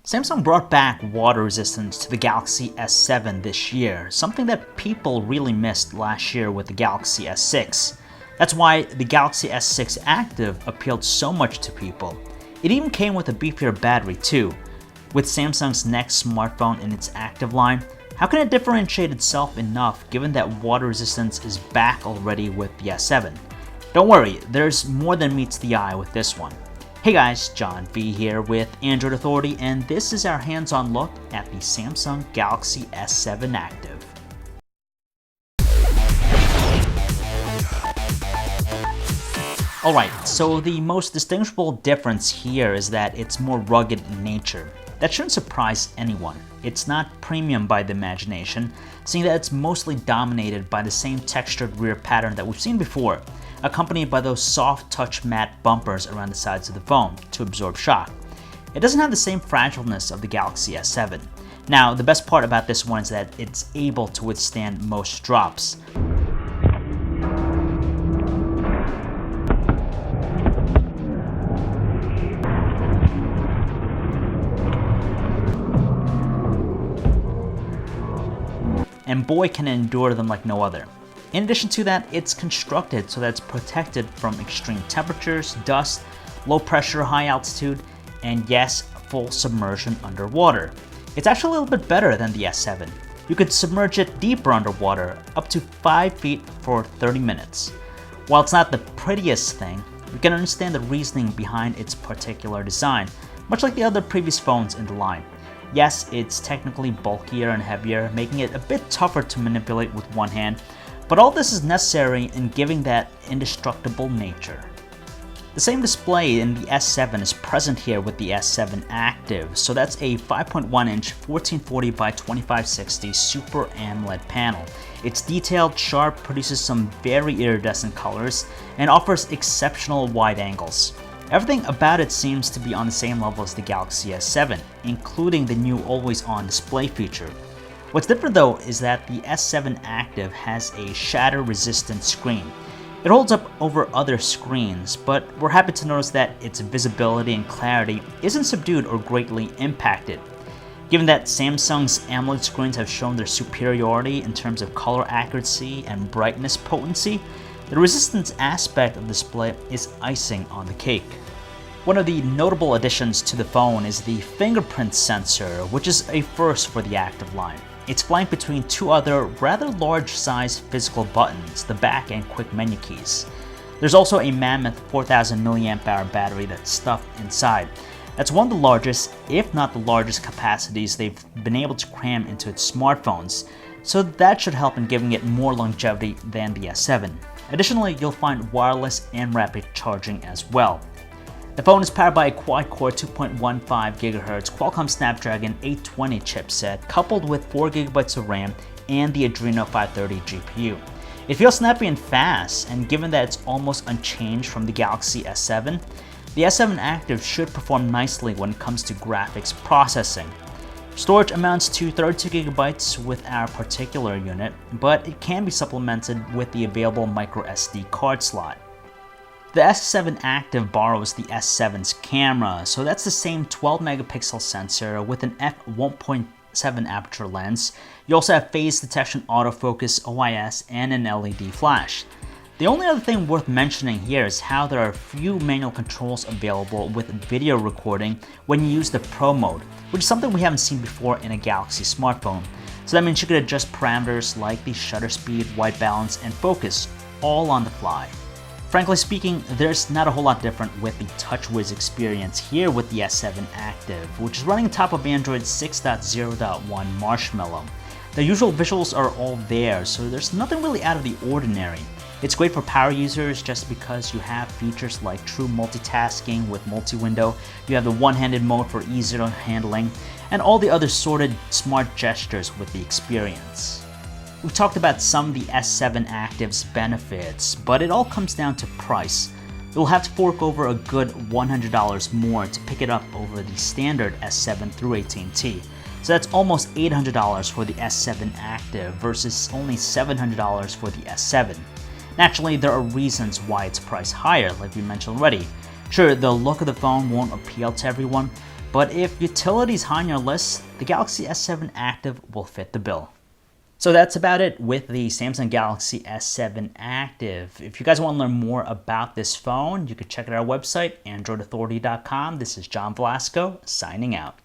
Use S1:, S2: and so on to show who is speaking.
S1: Samsung brought back water resistance to the Galaxy S7 this year, something that people really missed last year with the Galaxy S6. That's why the Galaxy S6 Active appealed so much to people. It even came with a beefier battery too. With Samsung's next smartphone in its Active line, how can it differentiate itself enough given that water resistance is back already with the S7? Don't worry, there's more than meets the eye with this one. Hey guys, John V here with Android Authority, and this is our hands-on look at the Samsung Galaxy S7 Active. Alright, so the most distinguishable difference here is that it's more rugged in nature. That shouldn't surprise anyone. It's not premium by the imagination, seeing that it's mostly dominated by the same textured rear pattern that we've seen before, accompanied by those soft touch matte bumpers around the sides of the phone to absorb shock. It doesn't have the same fragileness of the Galaxy S7. Now, the best part about this one is that it's able to withstand most drops. And boy can it endure them like no other. In addition to that, it's constructed so that it's protected from extreme temperatures, dust, low pressure, high altitude, and yes, full submersion underwater. It's actually a little bit better than the S7. You could submerge it deeper underwater, up to 5 feet for 30 minutes. While it's not the prettiest thing, you can understand the reasoning behind its particular design, much like the other previous phones in the line. Yes, it's technically bulkier and heavier, making it a bit tougher to manipulate with one hand, but all this is necessary in giving that indestructible nature. The same display in the S7 is present here with the S7 Active, so that's a 5.1-inch 1440 by 2560 Super AMOLED panel. It's detailed, sharp, produces some very iridescent colors, and offers exceptional wide angles. Everything about it seems to be on the same level as the Galaxy S7, including the new always-on display feature. What's different though is that the S7 Active has a shatter-resistant screen. It holds up over other screens, but we're happy to notice that its visibility and clarity isn't subdued or greatly impacted. Given that Samsung's AMOLED screens have shown their superiority in terms of color accuracy and brightness potency, the resistance aspect of the display is icing on the cake. One of the notable additions to the phone is the Fingerprint Sensor, which is a first for the Active line. It's flanked between two other rather large-sized physical buttons, the back and quick menu keys. There's also a mammoth 4000 mAh battery that's stuffed inside. That's one of the largest, if not the largest capacities they've been able to cram into its smartphones, so that should help in giving it more longevity than the S7. Additionally, you'll find wireless and rapid charging as well. The phone is powered by a quad-core 2.15 GHz Qualcomm Snapdragon 820 chipset coupled with 4 GB of RAM and the Adreno 530 GPU. It feels snappy and fast, and given that it's almost unchanged from the Galaxy S7, the S7 Active should perform nicely when it comes to graphics processing. Storage amounts to 32 GB with our particular unit, but it can be supplemented with the available microSD card slot. The S7 Active borrows the S7's camera, so that's the same 12 megapixel sensor with an f1.7 aperture lens. You also have phase detection, autofocus, OIS, and an LED flash. The only other thing worth mentioning here is how there are few manual controls available with video recording when you use the Pro mode, which is something we haven't seen before in a Galaxy smartphone. So that means you could adjust parameters like the shutter speed, white balance, and focus all on the fly. Frankly speaking, there's not a whole lot different with the Touchwiz Experience here with the S7 Active, which is running on top of Android 6.0.1 Marshmallow. The usual visuals are all there, so there's nothing really out of the ordinary. It's great for power users just because you have features like true multitasking with multi-window, you have the one-handed mode for easier handling, and all the other sorted smart gestures with the experience. We've talked about some of the S7 Active's benefits, but it all comes down to price. You'll have to fork over a good $100 more to pick it up over the standard S7 through AT&T. So that's almost $800 for the S7 Active versus only $700 for the S7. Naturally, there are reasons why it's priced higher, like we mentioned already. Sure, the look of the phone won't appeal to everyone, But if utility is high on your list, the Galaxy S7 Active will fit the bill. So that's about it with the Samsung Galaxy S7 Active. If you guys want to learn more about this phone, you can check out our website, androidauthority.com. This is John Velasco signing out.